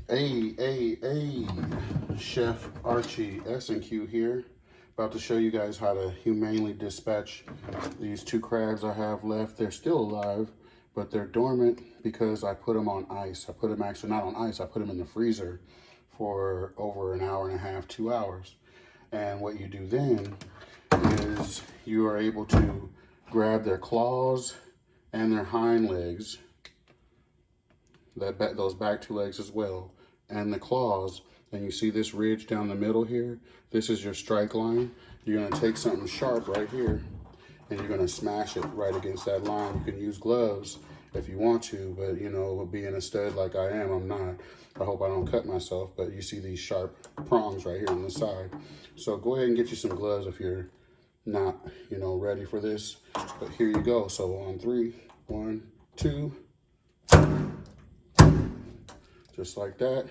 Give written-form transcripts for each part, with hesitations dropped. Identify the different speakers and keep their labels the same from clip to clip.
Speaker 1: Hey, Chef Archie S&Q here. About to show you guys how to humanely dispatch these 2 crabs I have left. They're still alive, but they're dormant because I put them on ice. I put them actually not on ice, I put them in the freezer for over an hour and a half, 2 hours. And what you do then is you are able to grab their claws and their hind legs, those back 2 legs as well, and the claws, and you see this ridge down the middle here? This is your strike line. You're gonna take something sharp right here and you're gonna smash it right against that line. You can use gloves if you want to, but you know, being a stud like I am, I'm not. I hope I don't cut myself, but you see these sharp prongs right here on the side. So go ahead and get you some gloves if you're not, you know, ready for this. But here you go. So on 3, 1, 2. Just like that.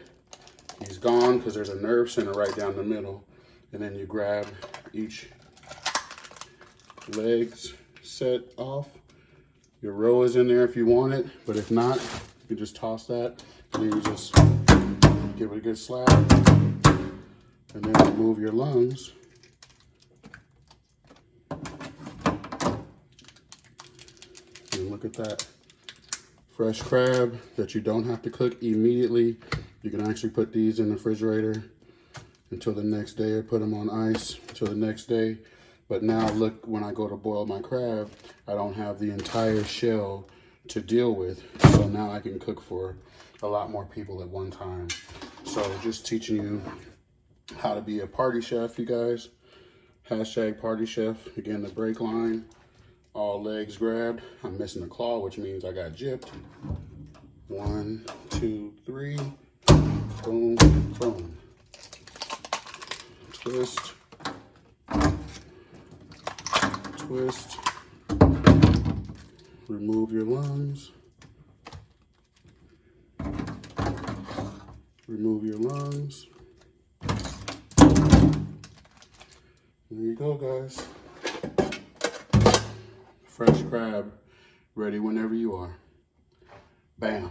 Speaker 1: He's gone because there's a nerve center right down the middle. And then you grab each legs set off. Your row is in there if you want it, but if not, you can just toss that. And then you just give it a good slap. And then remove your lungs. And look at that. Fresh crab that you don't have to cook immediately. You can actually put these in the refrigerator until the next day, or put them on ice until the next day. But now look, when I go to boil my crab, I don't have the entire shell to deal with. So now I can cook for a lot more people at one time. So just teaching you how to be a party chef, you guys. Hashtag party chef. Again, the break line. All legs grabbed. I'm missing a claw, which means I got gypped. 1, 2, 3. Boom, boom. Twist. Twist. Remove your lungs. Remove your lungs. There you go, guys. Fresh crab, ready whenever you are. Bam.